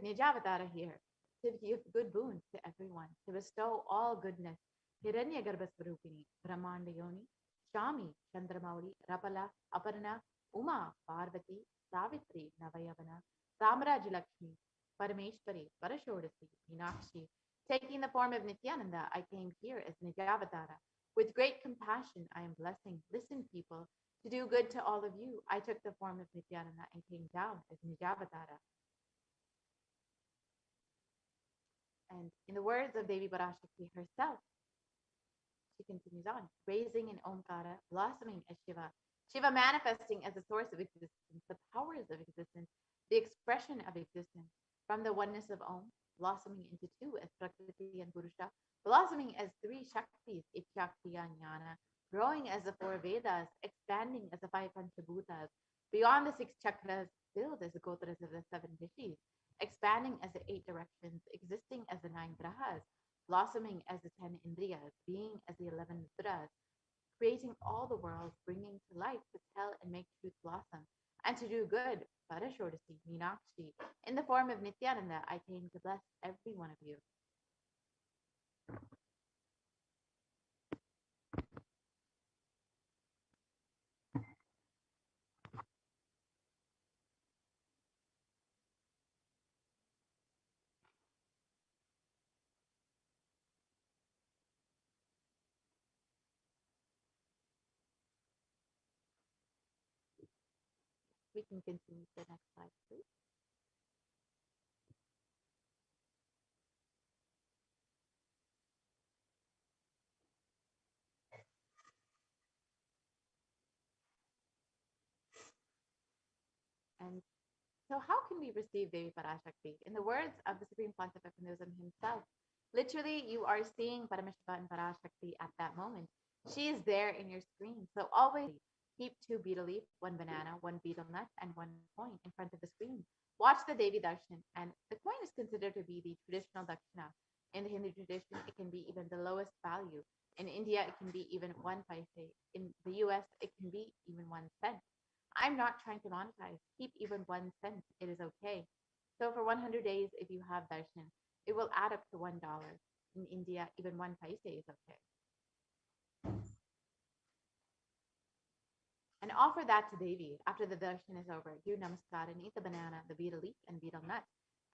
Nijavatara here to give good boons to everyone, to bestow all goodness. Hiranyagarbhasvarupini, Brahmandayoni, Shami, Chandramauri, Rapala, Aparna, Uma, Parvati, Savitri, Navayavana, Samrajalakshmi, Parameshwari, Parashodasi, Meenakshi. Taking the form of Nithyananda, I came here as Nijavatara. With great compassion, I am blessing. Listen, people, to do good to all of you. I took the form of Nithyananda and came down as Nijavatara. And in the words of Devi Parashakti herself, she continues on, raising in Omkara, blossoming as Shiva, Shiva manifesting as the source of existence, the powers of existence, the expression of existence, from the oneness of Om, blossoming into two as Prakriti and Purusha, blossoming as three Shaktis, Ichakti and Jnana, growing as the four Vedas, expanding as the five Panchabhutas, beyond the six chakras, filled as the Gotras of the seven Rishis, expanding as the eight directions, existing as the nine grahas, blossoming as the 10 indriyas, being as the 11 mudras, creating all the worlds, bringing to life to tell and make truth blossom, and to do good, Parashodasi, Meenakshi. In the form of Nithyananda, I came to bless every one of you. We can continue to the next slide, please. And so, how can we receive Devi Parashakti? In the words of the Supreme Pontiff of Hinduism himself, literally, you are seeing Paramashiva and Parashakti at that moment. She is there in your screen. So, always keep two betel leaf, one banana, one betel nut, and one coin in front of the screen. Watch the Devi Darshan, and the coin is considered to be the traditional dakshina. In the Hindu tradition, it can be even the lowest value. In India, it can be even 1 paise. In the US, it can be even 1 cent. I'm not trying to monetize. Keep even 1 cent. It is okay. So for 100 days, if you have darshan, it will add up to $1. In India, even 1 paise is okay. And offer that to Devi after the darshan is over. Do namaskar and eat the banana, the betel leaf, and betel nut.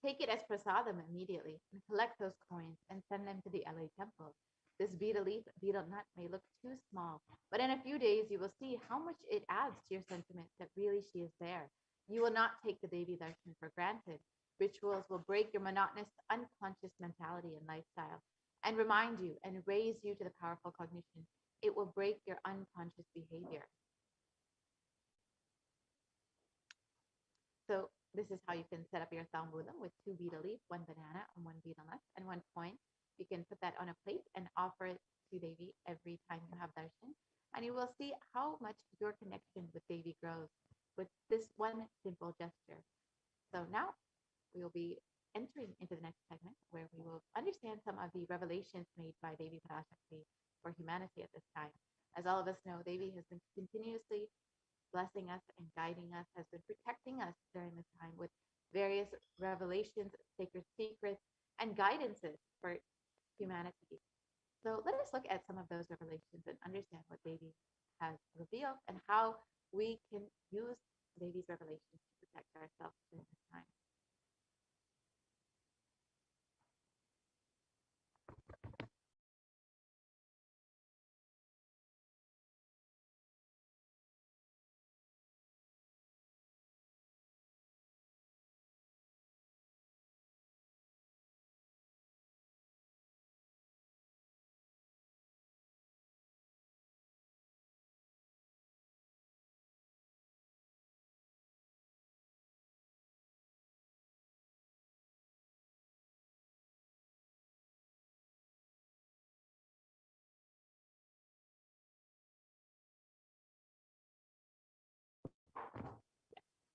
Take it as prasadam immediately and collect those coins and send them to the LA temple. This betel leaf, betel nut may look too small, but in a few days you will see how much it adds to your sentiment that really she is there. You will not take the Devi darshan for granted. Rituals will break your monotonous, unconscious mentality and lifestyle and remind you and raise you to the powerful cognition. It will break your unconscious behavior. So this is how you can set up your Thambulam with two betel leaf, one banana, and one betel nut, and one coin. You can put that on a plate and offer it to Devi every time you have darshan. And you will see how much your connection with Devi grows with this one simple gesture. So now we will be entering into the next segment where we will understand some of the revelations made by Devi Parashakti for humanity at this time. As all of us know, Devi has been continuously blessing us and guiding us, has been protecting us during this time with various revelations, sacred secrets, and guidances for humanity. So let us look at some of those revelations and understand what Devi has revealed and how we can use Devi's revelations to protect ourselves during this time.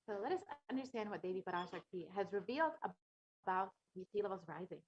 So let us understand what Devi Parashakti has revealed about the sea levels rising.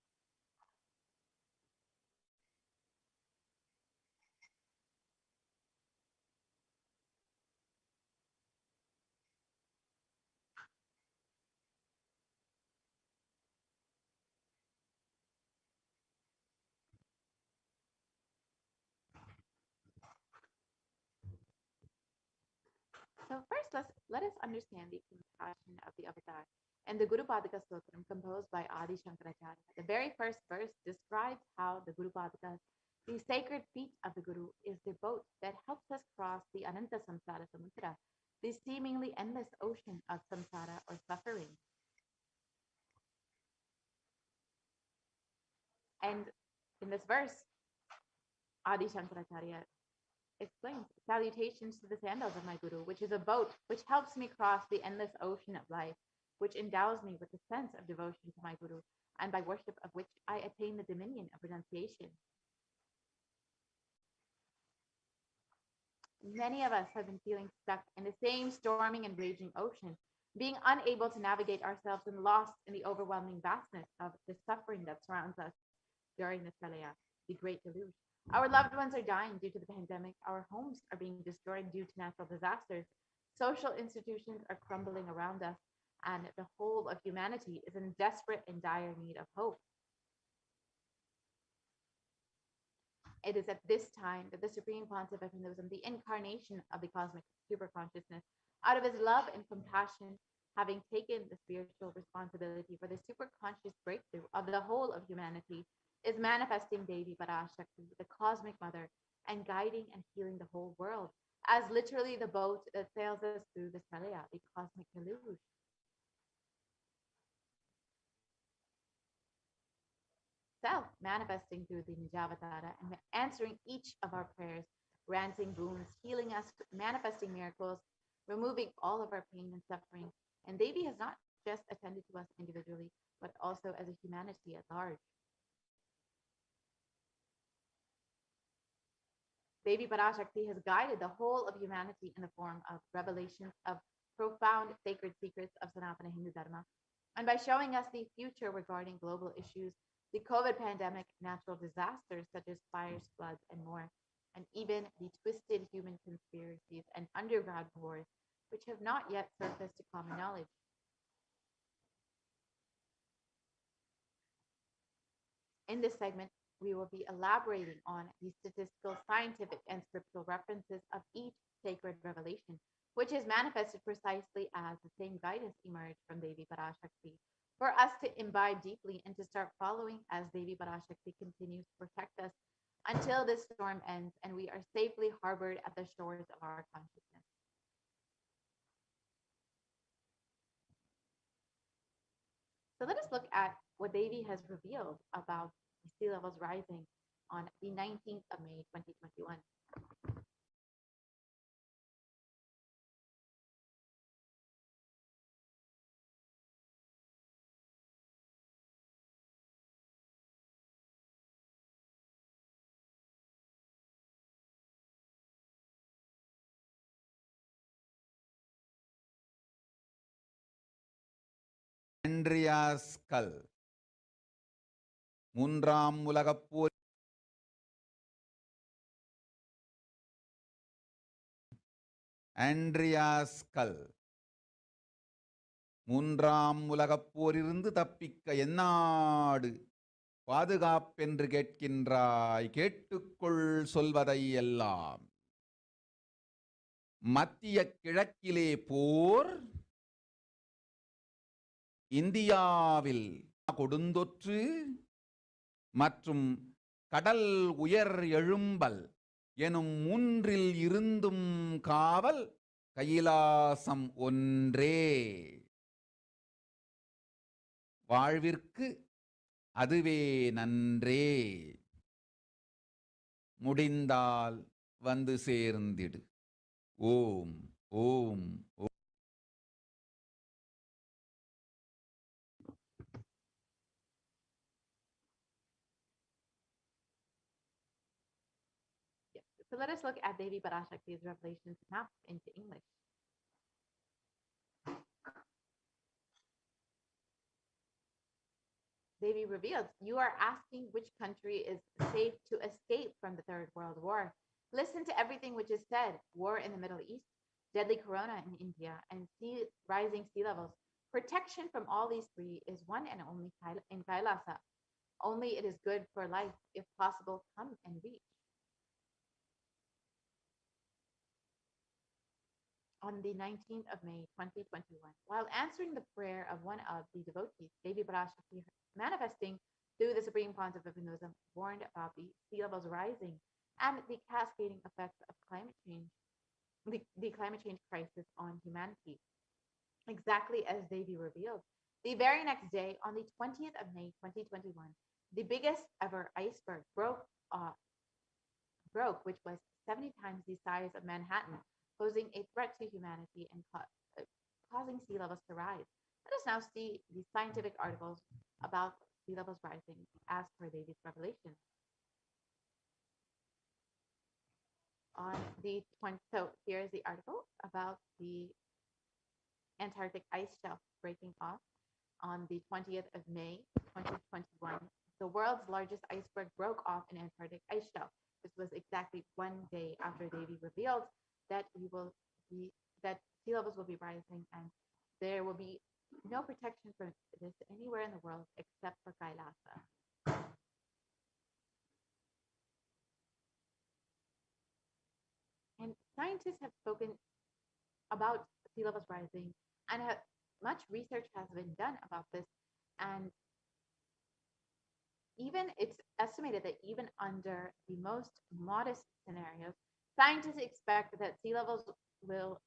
So first, let us understand the compassion of the avatar. And the Guru Padaka Stotram, composed by Adi Shankaracharya, the very first verse describes how the Guru Padakas, the sacred feet of the Guru, is the boat that helps us cross the Ananta Samsara Samudra, the seemingly endless ocean of samsara or suffering. And in this verse, Adi Shankaracharya explains, salutations to the sandals of my Guru, which is a boat which helps me cross the endless ocean of life, which endows me with a sense of devotion to my Guru, and by worship of which I attain the dominion of renunciation. Many of us have been feeling stuck in the same storming and raging ocean, being unable to navigate ourselves and lost in the overwhelming vastness of the suffering that surrounds us during the Pralaya, the Great Deluge. Our loved ones are dying due to the pandemic. Our homes are being destroyed due to natural disasters. Social institutions are crumbling around us, and the whole of humanity is in desperate and dire need of hope. It is at this time that the Supreme Pontiff of Hinduism, the incarnation of the cosmic superconsciousness, out of his love and compassion, having taken the spiritual responsibility for the superconscious breakthrough of the whole of humanity, is manifesting Devi Parashakti, the cosmic mother, and guiding and healing the whole world, as literally the boat that sails us through the Pralaya, the cosmic deluge. Self manifesting through the Nijavatara and answering each of our prayers, granting boons, healing us, manifesting miracles, removing all of our pain and suffering. And Devi has not just attended to us individually, but also as a humanity at large. Devi Parashakti has guided the whole of humanity in the form of revelations of profound sacred secrets of Sanatana Hindu Dharma, and by showing us the future regarding global issues, the COVID pandemic, natural disasters such as fires, floods, and more, and even the twisted human conspiracies and underground wars, which have not yet surfaced to common knowledge. In this segment, we will be elaborating on the statistical, scientific, and scriptural references of each sacred revelation, which is manifested precisely as the same guidance emerged from Devi Parashakti, for us to imbibe deeply and to start following as Devi Parashakti continues to protect us until this storm ends and we are safely harbored at the shores of our consciousness. So let us look at what Devi has revealed about the sea levels rising on the 19th of May, 2021. Andreas கல் மூன்றாம் உலகப் போர் Andreas கல் மூன்றாம் உலகப் போரிலிருந்து தப்பிக்க எந்நாடு பாதுகாப்பென்று கேட்கின்றாய், கேட்டுக்கொள் சொல்வதை எல்லாம். மத்திய கிழக்கிலே போர், இந்தியாவில் கொடுந்தொற்று மற்றும் கடல் உயர் எழும்பல் எனும் மூன்றில் இருந்தும் காவல் கைலாசம் ஒன்றே. வாழ்விற்கு அதுவே நன்றே. முடிந்தால் வந்து சேர்ந்திடு. ஓம் ஓம் ஓம். So let us look at Devi Parashakti's revelations now into English. Devi reveals, you are asking which country is safe to escape from the Third World War. Listen to everything which is said. War in the Middle East, deadly corona in India, and rising sea levels. Protection from all these three is one and only in Kailasa. Only it is good for life, if possible, come and reach. on the 19th of May, 2021, while answering the prayer of one of the devotees, Devi Parashakti, manifesting through the Supreme Concept of Hinduism, warned about the sea levels rising and the cascading effects of climate change, the climate change crisis on humanity, exactly as Devi revealed. The very next day, on the 20th of May, 2021, the biggest ever iceberg which was 70 times the size of Manhattan, posing a threat to humanity and causing sea levels to rise. Let us now see the scientific articles about sea levels rising as per David's revelation. On the 20th, so here is the article about the Antarctic ice shelf breaking off on the 20th of May, 2021. The world's largest iceberg broke off an Antarctic ice shelf. This was exactly one day after Davy revealed that that sea levels will be rising and there will be no protection for this anywhere in the world except for Kailasa. And scientists have spoken about sea levels rising and much research has been done about this. And even it's estimated that even under the most modest scenarios, scientists expect that will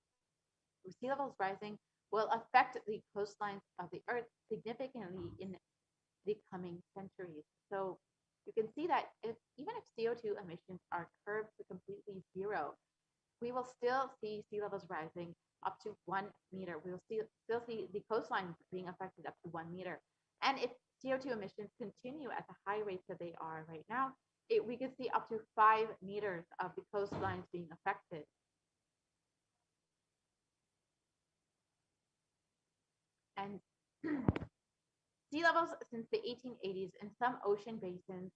sea levels rising will affect the coastlines of the Earth significantly in the coming centuries. So you can see that even if CO2 emissions are curbed to completely zero, we will still see sea levels rising up to 1 meter. We will still see the coastlines being affected up to 1 meter. And if CO2 emissions continue at the high rates that they are right now, we could see up to 5 meters of the coastlines being affected. And sea levels since the 1880s in some ocean basins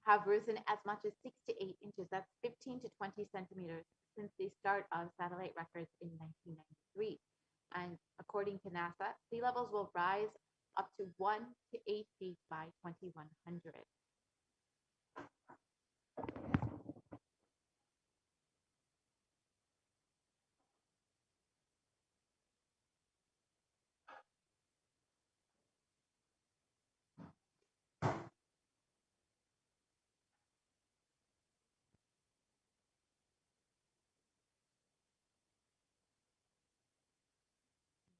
have risen as much as 6 to 8 inches. That's 15 to 20 centimeters since the start of satellite records in 1993. And according to NASA, sea levels will rise up to 1 to 8 feet by 2100.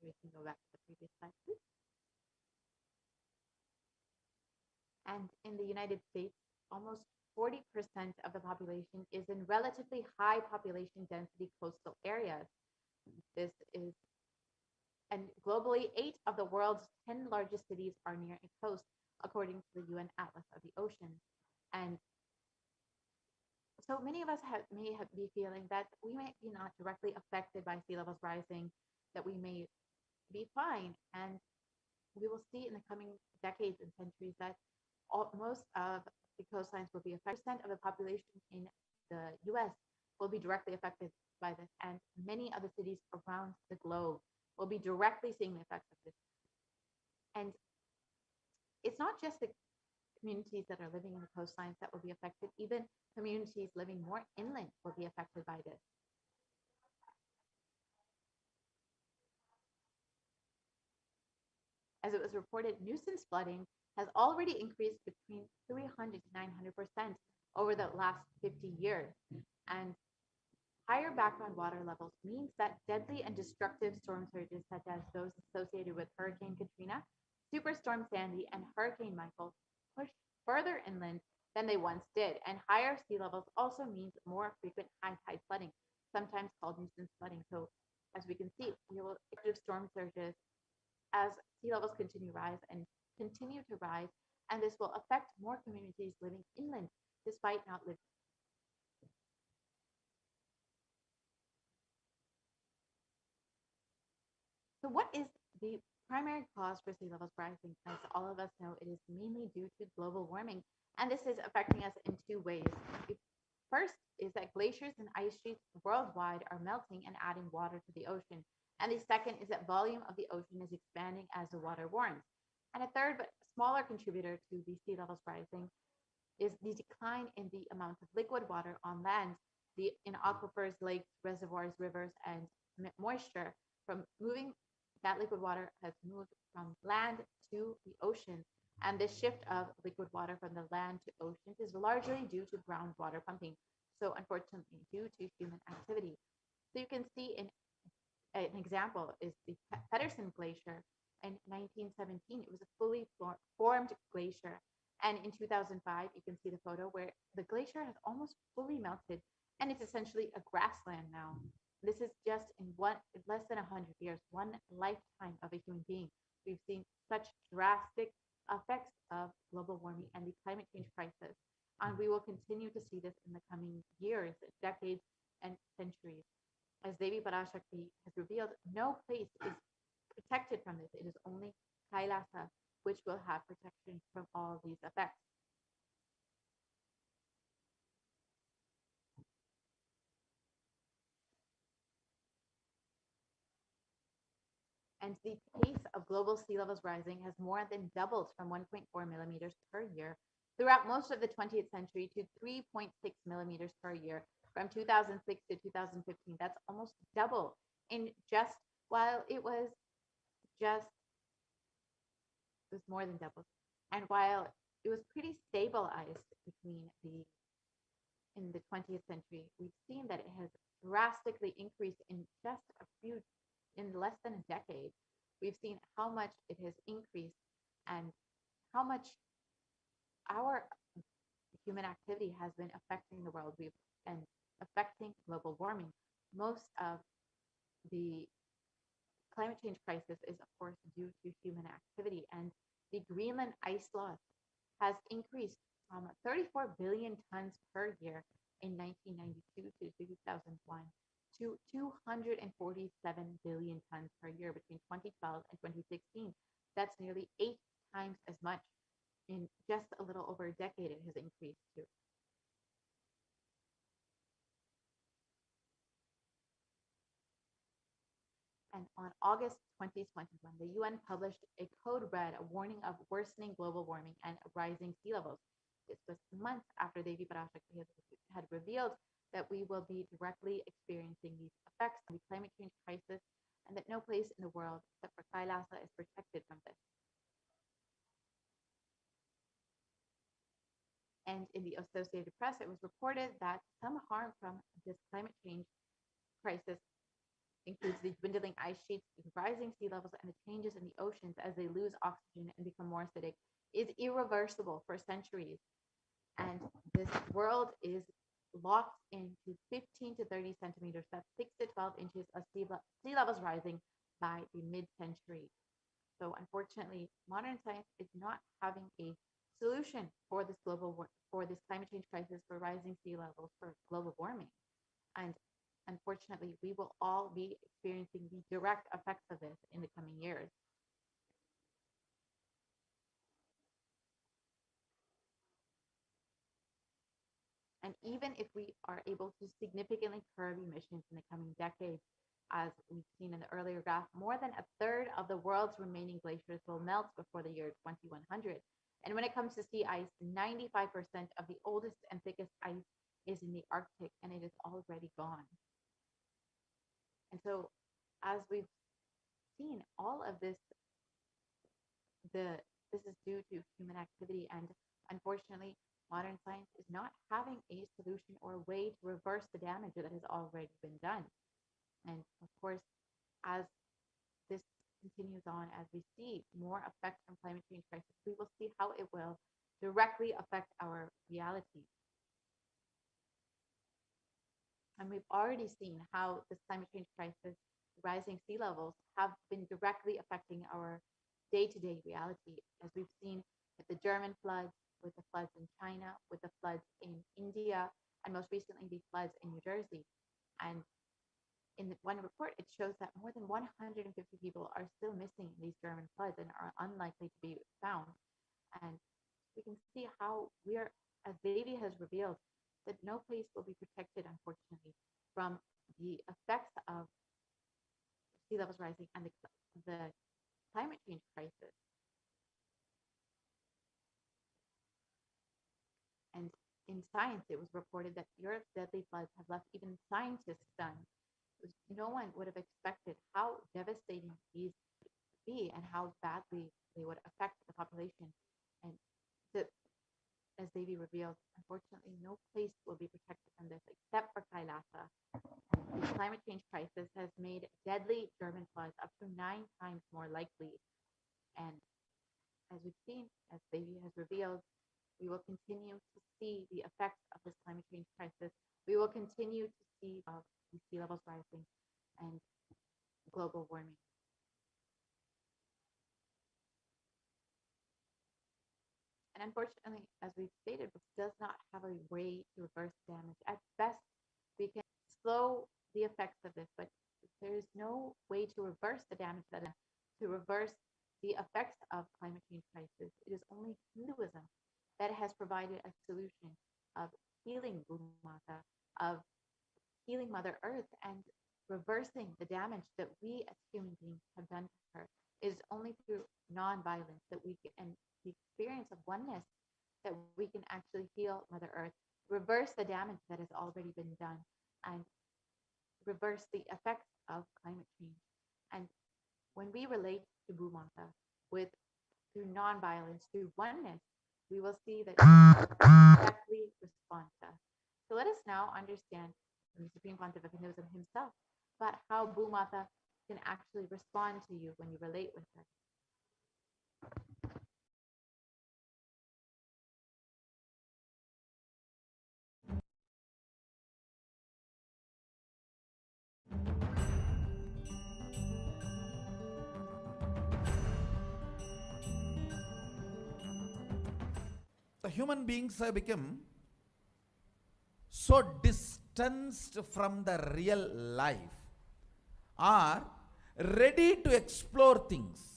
We can go back to the previous slide, please. And in the United States, almost 40% of the population is in relatively high population density coastal areas. This is, and globally, 8 of the world's 10 largest cities are near a coast, according to the UN Atlas of the Ocean. And so many of us be feeling that we may be not directly affected by sea levels rising, that we may be fine. And we will see in the coming decades and centuries that most of the coastlines will be affected. Percent of the population in the US will be directly affected by this, and many other cities around the globe will be directly seeing the effects of this. And it's not just the communities that are living in the coastlines that will be affected, even communities living more inland will be affected by this. As it was reported, nuisance flooding has already increased between 300 to 900% over the last 50 years. And higher background water levels means that deadly and destructive storm surges, such as those associated with Hurricane Katrina, Superstorm Sandy, and Hurricane Michael, push further inland than they once did. And higher sea levels also means more frequent high tide flooding, sometimes called nuisance flooding. So, as we can see, we will expect storm surges as sea levels continue to rise, and this will affect more communities living inland despite not living. So what is the primary cause for sea levels rising? As all of us know, it is mainly due to global warming, and this is affecting us in two ways. First is that glaciers and ice sheets worldwide are melting and adding water to the ocean. And the second is that volume of the ocean is expanding as the water warms. And a third but smaller contributor to the sea levels rising is the decline in the amount of liquid water on land in aquifers, lakes, reservoirs, rivers, and moisture from moving that liquid water has moved from land to the ocean. And this shift of liquid water from the land to oceans is largely due to groundwater pumping. So, unfortunately, due to human activity. So, you can see an example is the Pedersen Glacier. In 1917, it was a fully formed glacier. And in 2005, you can see the photo where the glacier has almost fully melted and it's essentially a grassland now. This is just in less than 100 years, one lifetime of a human being. We've seen such drastic effects of global warming and the climate change crisis. And we will continue to see this in the coming years, decades, and centuries. As Devi Parashakti has revealed, no place is protected from this. It is only Kailasa which will have protection from all these effects. And the pace of global sea levels rising has more than doubled from 1.4 millimeters per year throughout most of the 20th century to 3.6 millimeters per year from 2006 to 2015. That's almost double in just while just it was more than double. And while it was pretty stabilized between the in the 20th century, we've seen that it has drastically increased in just in less than a decade. We've seen how much it has increased and how much our human activity has been affecting the world and affecting global warming. Most of the climate change crisis is, of course, due to human activity, and the Greenland ice loss has increased from 34 billion tons per year in 1992 to 2001 to 247 billion tons per year between 2012 and 2016. That's nearly 8 times as much. In just a little over a decade, it has increased to. And on August 2021, the UN published a code red, a warning of worsening global warming and rising sea levels. This was months after Devi Parashakti had revealed that we will be directly experiencing these effects of the climate change crisis and that no place in the world except for Kailasa is protected from this. And in the Associated Press, it was reported that some harm from this climate change crisis includes the dwindling ice sheets, the rising sea levels, and the changes in the oceans as they lose oxygen and become more acidic, is irreversible for centuries. And this world is locked into 15 to 30 centimeters, that's 6 to 12 inches of sea levels rising by the mid-century. So unfortunately, modern science is not having a solution for this climate change crisis, for rising sea levels, for global warming. And unfortunately, we will all be experiencing the direct effects of this in the coming years. And even if we are able to significantly curb emissions in the coming decades, as we've seen in the earlier graph, more than a third of the world's remaining glaciers will melt before the year 2100. And when it comes to sea ice, 95% of the oldest and thickest ice is in the Arctic, and it is already gone. And so, as we've seen, all of this, this is due to human activity, and unfortunately, modern science is not having a solution or a way to reverse the damage that has already been done. And of course, as this continues on, as we see more effects from climate change crisis, we will see how it will directly affect our reality. And we've already seen how this climate change crisis, rising sea levels, have been directly affecting our day-to-day reality, as we've seen with the German floods, with the floods in China, with the floods in India, and most recently the floods in New Jersey. And in one report, it shows that more than 150 people are still missing in these German floods and are unlikely to be found. And we can see how as Devi has revealed, that no place will be protected, unfortunately, from the effects of sea levels rising and the climate change crisis. And in science, it was reported that Europe's deadly floods have left even scientists stunned. No one would have expected how devastating these would be and how badly they would affect the population. And the, as Devi revealed, unfortunately, no place will be protected from this except for Kailasa. And the climate change crisis has made deadly German floods up to 9 times more likely. And as we've seen, as Devi has revealed, we will continue to see the effects of this climate change crisis. We will continue to see the sea levels rising and global warming. And unfortunately, as we've stated, this does not have a way to reverse damage. At best, we can slow the effects of this, but there is no way to reverse the damage that is, to reverse the effects of climate change crisis. It is only Hinduism that has provided a solution of healing Bhumata, of healing Mother Earth, and reversing the damage that we as human beings have done to her. It is only through non-violence that we can, and the experience of oneness, that we can actually heal Mother Earth, reverse the damage that has already been done, and reverse the effects of climate change. And when we relate to Bhumata with through non-violence, through oneness, we will see that directly responds to us. So let us now understand from the Supreme Pontiff of Hinduism himself about how Bhumata can actually respond to you when you relate with her. The human beings have become so distanced from the real life, are ready to explore things